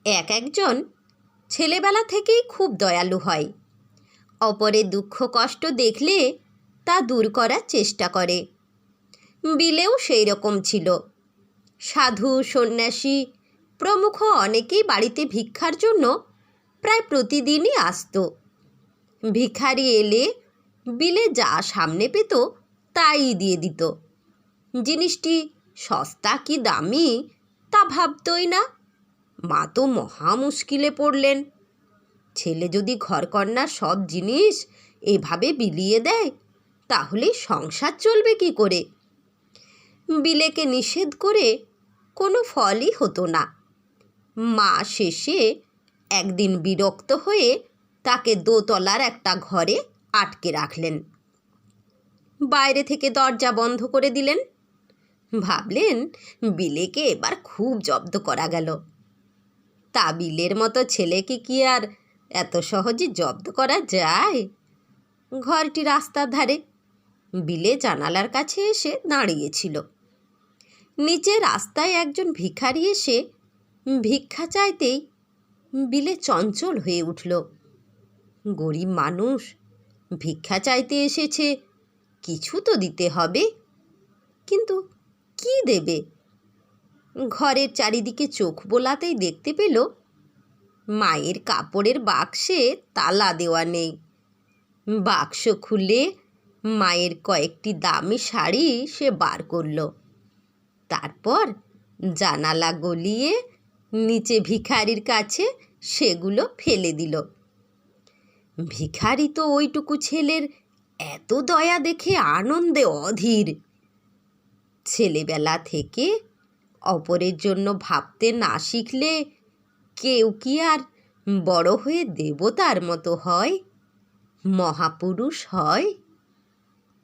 একজন ছেলেবেলা থেকেই খুব দয়ালু হয়। অপরের দুঃখ কষ্ট দেখলে তা দূর করার চেষ্টা করে। বিলেও সেই রকম ছিল। সাধু সন্ন্যাসী প্রমুখ অনেকেই বাড়িতে ভিক্ষার জন্য প্রায় প্রতিদিনই আসত। ভিখারি এলে বিলে যা সামনে পেত তাই দিয়ে দিত। জিনিসটি সস্তা কি দামি তা ভাবতই না। মা তো মহা মুশকিলে পড়লেন। ছেলে যদি ঘরকন্নার সব জিনিস এভাবে বিলিয়ে দেয় তাহলে সংসার চলবে কি করে? বিলেকে নিষেধ করে কোনো ফলই হতো না। মা শেষে একদিন বিরক্ত হয়ে তাকে দোতলার একটা ঘরে আটকে রাখলেন। বাইরে থেকে দরজা বন্ধ করে দিলেন। ভাবলেন বিলেকে এবার খুব জব্দ করা গেল। তা বিলের মতো ছেলেকে কি আর এত সহজে জব্দ করা যায়? ঘরটি রাস্তার ধারে। বিলে জানালার কাছে এসে দাঁড়িয়েছিল। নিচে রাস্তায় একজন ভিখারি এসে ভিক্ষা চাইতেই বিলে চঞ্চল হয়ে উঠল। গরিব মানুষ ভিক্ষা চাইতে এসেছে, কিছু তো দিতে হবে, কিন্তু কি দেবে? ঘরের চারিদিকে চোখ বোলাতেই দেখতে পেল মায়ের কাপড়ের বাক্সে তালা দেওয়া নেই। বাক্স খুলে মায়ের কয়েকটি দামি শাড়ি সে বার করল। তারপর জানালা গলিয়ে নিচে ভিখারির কাছে সেগুলো ফেলে দিল। ভিখারি তো ওইটুকু ছেলের এত দয়া দেখে আনন্দে অধীর। ছেলেবেলা থেকে অপরের জন্য ভাবতে না শিখলে কেউ কি আর বড় হয়ে দেবতার মতো হয়, মহাপুরুষ হয়?